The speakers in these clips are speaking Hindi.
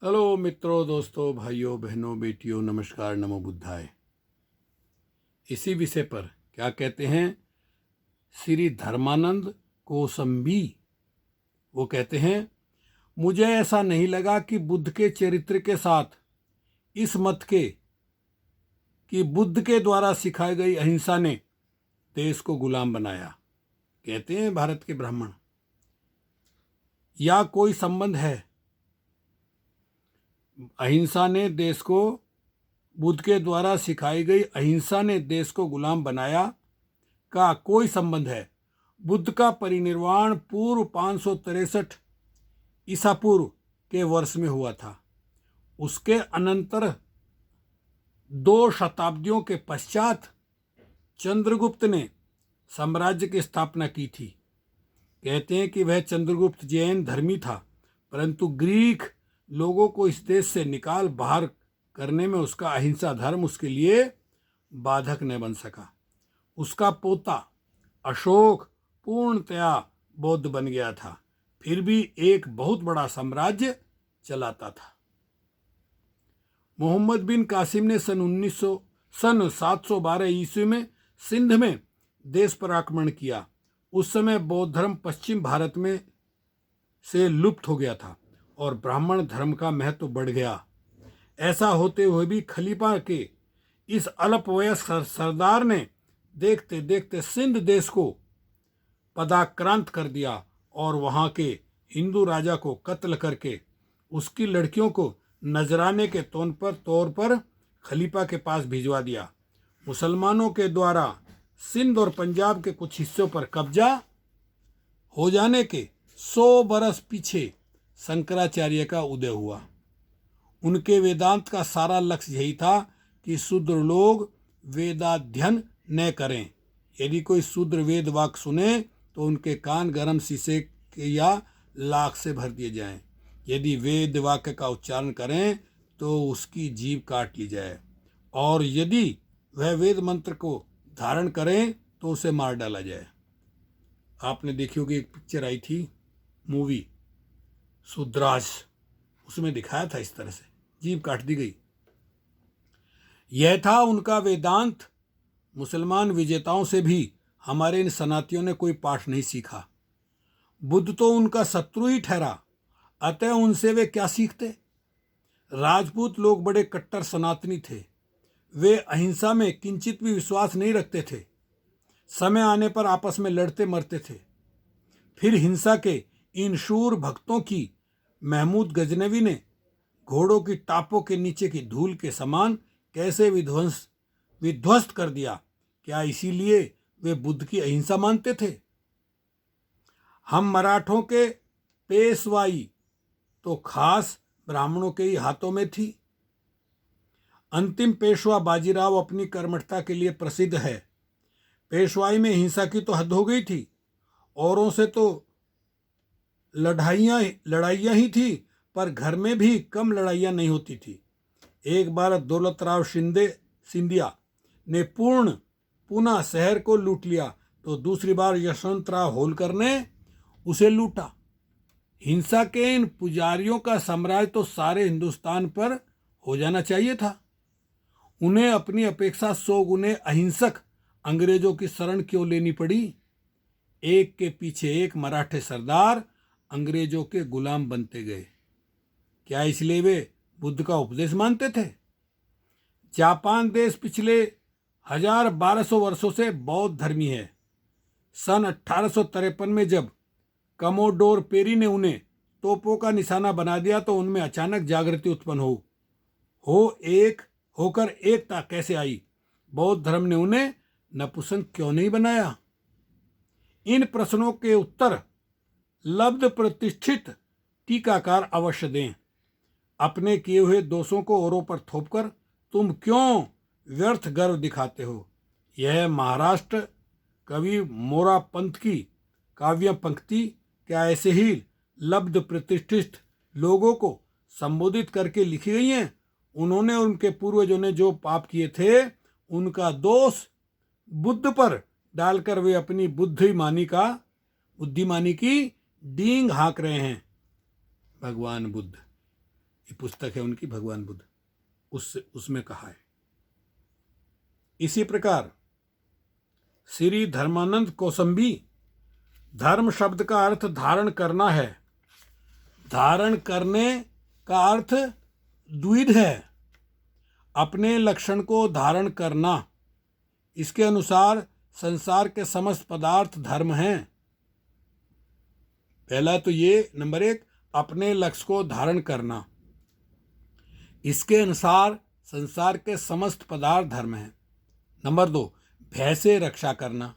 हेलो मित्रों, दोस्तों, भाइयों, बहनों, बेटियों, नमस्कार, नमो बुद्धाय। इसी विषय पर क्या कहते हैं श्री धर्मानंद कोसंबी। वो कहते हैं, मुझे ऐसा नहीं लगा कि बुद्ध के चरित्र के साथ इस मत के कि बुद्ध के द्वारा सिखाई गई अहिंसा ने देश को गुलाम बनाया। कहते हैं भारत के ब्राह्मण, या कोई संबंध है अहिंसा ने देश को, बुद्ध के द्वारा सिखाई गई अहिंसा ने देश को गुलाम बनाया का कोई संबंध है? बुद्ध का परिनिर्वाण पूर्व 563 ईसा पूर्व के वर्ष में हुआ था। उसके अनंतर 2 शताब्दियों के पश्चात चंद्रगुप्त ने साम्राज्य की स्थापना की थी। कहते हैं कि वह चंद्रगुप्त जैन धर्मी था, परंतु ग्रीक लोगों को इस देश से निकाल बाहर करने में उसका अहिंसा धर्म उसके लिए बाधक न बन सका। उसका पोता अशोक पूर्णतया बौद्ध बन गया था, फिर भी एक बहुत बड़ा साम्राज्य चलाता था। मोहम्मद बिन कासिम ने सन 712 ईस्वी में सिंध में देश पर आक्रमण किया। उस समय बौद्ध धर्म पश्चिम भारत में से लुप्त हो गया था और ब्राह्मण धर्म का महत्व बढ़ गया। ऐसा होते हुए भी खलीफा के इस अल्पवयस्क सरदार ने देखते देखते सिंध देश को पदाक्रांत कर दिया और वहाँ के हिंदू राजा को कत्ल करके उसकी लड़कियों को नजराने के तौर पर खलीफा के पास भिजवा दिया। मुसलमानों के द्वारा सिंध और पंजाब के कुछ हिस्सों पर कब्जा हो जाने के 100 बरस पीछे शंकराचार्य का उदय हुआ। उनके वेदांत का सारा लक्ष्य यही था कि शूद्र लोग वेदाध्ययन न करें। यदि कोई शूद्र वेद वाक्य सुने तो उनके कान गर्म शीशे के या लाख से भर दिए जाएं। यदि वेद वाक्य का उच्चारण करें तो उसकी जीभ काट ली जाए, और यदि वह वेद मंत्र को धारण करें तो उसे मार डाला जाए। आपने देखी होगी, एक पिक्चर आई थी, मूवी शूद्राज, उसमें दिखाया था इस तरह से जीभ काट दी गई। यह था उनका वेदांत। मुसलमान विजेताओं से भी हमारे इन सनातियों ने कोई पाठ नहीं सीखा। बुद्ध तो उनका शत्रु ही ठहरा, अतः उनसे वे क्या सीखते? राजपूत लोग बड़े कट्टर सनातनी थे। वे अहिंसा में किंचित भी विश्वास नहीं रखते थे। समय आने पर आपस में लड़ते मरते थे। फिर हिंसा के इन शूर भक्तों की महमूद गजनवी ने घोड़ों की टापों के नीचे की धूल के समान कैसे विध्वस्त कर दिया। क्या इसीलिए वे बुद्ध की अहिंसा मानते थे? हम मराठों के पेशवाई तो खास ब्राह्मणों के ही हाथों में थी। अंतिम पेशवा बाजीराव अपनी कर्मठता के लिए प्रसिद्ध है। पेशवाई में हिंसा की तो हद हो गई थी। औरों से तो लड़ाइयाँ ही थी, पर घर में भी कम लड़ाइयाँ नहीं होती थी। एक बार दौलतराव सिंधिया ने पूना शहर को लूट लिया तो दूसरी बार यशवंतराव होलकर ने उसे लूटा। हिंसा के इन पुजारियों का साम्राज्य तो सारे हिंदुस्तान पर हो जाना चाहिए था। उन्हें अपनी अपेक्षा 100 गुने अहिंसक अंग्रेजों की शरण क्यों लेनी पड़ी? एक के पीछे एक मराठे सरदार अंग्रेजों के गुलाम बनते गए। क्या इसलिए वे बुद्ध का उपदेश मानते थे? जापान देश पिछले 1200 वर्षों से बौद्ध धर्मी है। सन 1853 में जब कमोडोर पेरी ने उन्हें तोपों का निशाना बना दिया तो उनमें अचानक जागृति उत्पन्न होकर एकता कैसे आई? बौद्ध धर्म ने उन्हें नपुंसक क्यों नहीं बनाया? इन प्रश्नों के उत्तर लब्ध प्रतिष्ठित टीकाकार अवश्य दें। अपने किए हुए दोषों को औरों पर थोपकर तुम क्यों व्यर्थ गर्व दिखाते हो? यह महाराष्ट्र कवि मोरापंत की काव्य पंक्ति क्या ऐसे ही लब्ध प्रतिष्ठित लोगों को संबोधित करके लिखी गई हैं? उन्होंने और उनके पूर्वजों ने जो पाप किए थे उनका दोष बुद्ध पर डालकर वे अपनी बुद्धिमानी की डींग हाँक रहे हैं। भगवान बुद्ध। ये पुस्तक है उनकी, भगवान बुद्ध, उसमें कहा है। इसी प्रकार श्री धर्मानंद कौसंबी, धर्म शब्द का अर्थ धारण करना है। धारण करने का अर्थ द्विध है। अपने लक्षण को धारण करना, इसके अनुसार संसार के समस्त पदार्थ धर्म हैं। पहला तो ये, नंबर 1, अपने लक्ष्य को धारण करना, इसके अनुसार संसार के समस्त पदार्थ धर्म हैं। नंबर 2, भय से रक्षा करना।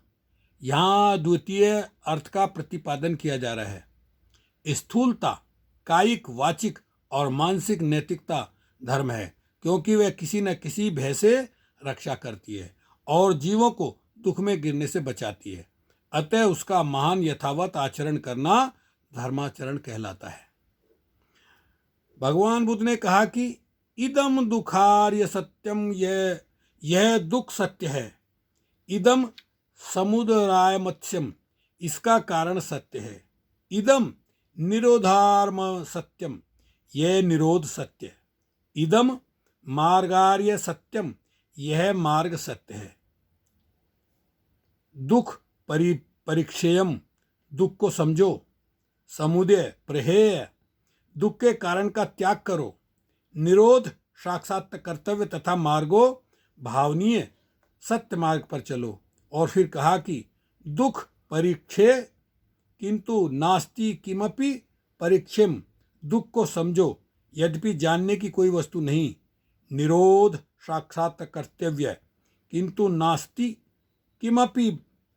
यहाँ द्वितीय अर्थ का प्रतिपादन किया जा रहा है। स्थूलता कायिक, वाचिक और मानसिक नैतिकता धर्म है, क्योंकि वह किसी न किसी भय से रक्षा करती है और जीवों को दुख में गिरने से बचाती है। अतः उसका महान यथावत आचरण करना धर्माचरण कहलाता है। भगवान बुद्ध ने कहा कि इदम दुखार्य सत्यम, यह दुख सत्य है। इदम समुद्राय मत्स्यम, इसका कारण सत्य है। इदम निरोधार्म सत्यम, यह निरोध सत्य है। इदम मार्गार्य सत्यम, यह मार्ग सत्य है। दुख परिक्षेयम, दुख को समझो। समुदय प्रहेय, दुख के कारण का त्याग करो। निरोध साक्षात कर्तव्य तथा मार्गो भावनीय, सत्य मार्ग पर चलो। और फिर कहा कि दुख परीक्षे किंतु नास्ति किमपि परीक्षेम, दुख को समझो यद्यपि जानने की कोई वस्तु नहीं। निरोध साक्षात कर्तव्य किंतु नास्ति किमपि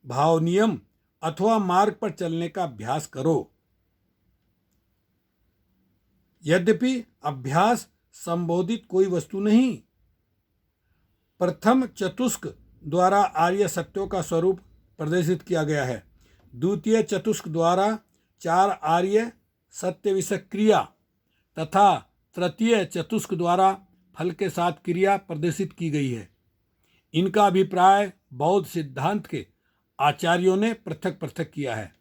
भावनीयम, अथवा मार्ग पर चलने का अभ्यास करो। यद्यपि अभ्यास संबोधित कोई वस्तु नहीं। प्रथम चतुष्क द्वारा आर्य सत्यों का स्वरूप प्रदर्शित किया गया है। द्वितीय चतुष्क द्वारा 4 आर्य सत्य विषय क्रिया तथा तृतीय चतुष्क द्वारा फल के साथ क्रिया प्रदर्शित की गई है। इनका अभिप्राय बौद्ध सिद्धांत के आचार्यों ने पृथक पृथक किया है,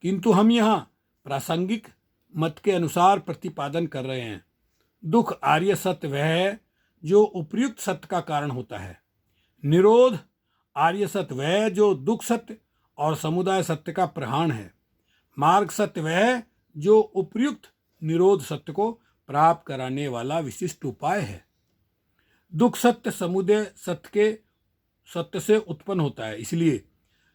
किंतु हम यहाँ प्रासंगिक मत के अनुसार प्रतिपादन कर रहे हैं। दुख आर्य सत्य वह है जो उपर्युक्त सत्य का कारण होता है। निरोध आर्य सत्य वह है जो दुख सत्य और समुदाय सत्य का प्रहाण है। मार्ग सत्य वह है जो उपर्युक्त निरोध सत्य को प्राप्त कराने वाला विशिष्ट उपाय है। दुख सत्य समुदाय सत्य के सत्य से उत्पन्न होता है, इसलिए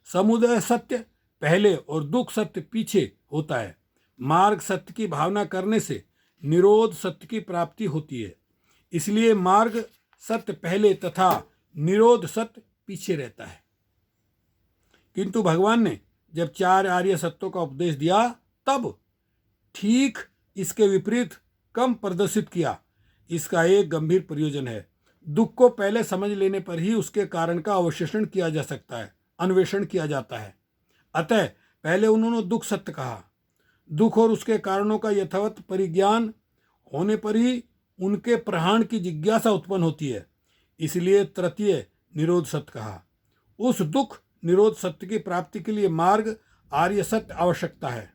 समुदाय सत्य पहले और दुख सत्य पीछे होता है। मार्ग सत्य की भावना करने से निरोध सत्य की प्राप्ति होती है, इसलिए मार्ग सत्य पहले तथा निरोध सत्य पीछे रहता है। किंतु भगवान ने जब 4 आर्य सत्यों का उपदेश दिया तब ठीक इसके विपरीत कम प्रदर्शित किया। इसका एक गंभीर प्रयोजन है। दुख को पहले समझ लेने पर ही उसके कारण का अवशेषण किया जा सकता है, अन्वेषण किया जाता है। अतः पहले उन्होंने दुख सत्य कहा। दुख और उसके कारणों का यथावत परिज्ञान होने पर ही उनके प्रहाण की जिज्ञासा उत्पन्न होती है, इसलिए तृतीय निरोध सत्य कहा। उस दुख निरोध सत्य की प्राप्ति के लिए मार्ग आर्य सत्य आवश्यकता है।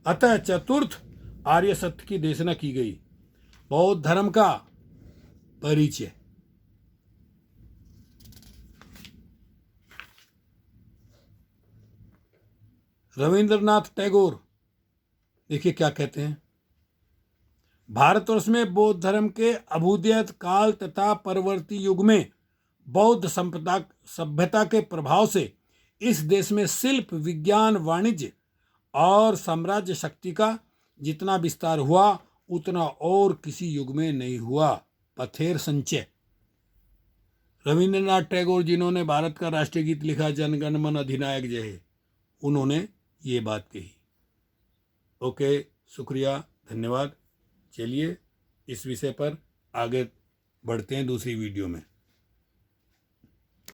अतः चतुर्थ आर्य सत्य की देशना की गई। बौद्ध धर्म का परिचय। रविंद्रनाथ टैगोर देखिए क्या कहते हैं। भारतवर्ष में बौद्ध धर्म के अभ्युदय काल तथा परवर्ती युग में बौद्ध सभ्यता के प्रभाव से इस देश में शिल्प, विज्ञान, वाणिज्य और साम्राज्य शक्ति का जितना विस्तार हुआ उतना और किसी युग में नहीं हुआ। पथेर संचय। रविंद्रनाथ टैगोर जिन्होंने भारत का राष्ट्रीय गीत लिखा, जनगण मन अधिनायक जय, उन्होंने ये बात कही। ओके, शुक्रिया, धन्यवाद। चलिए इस विषय पर आगे बढ़ते हैं दूसरी वीडियो में।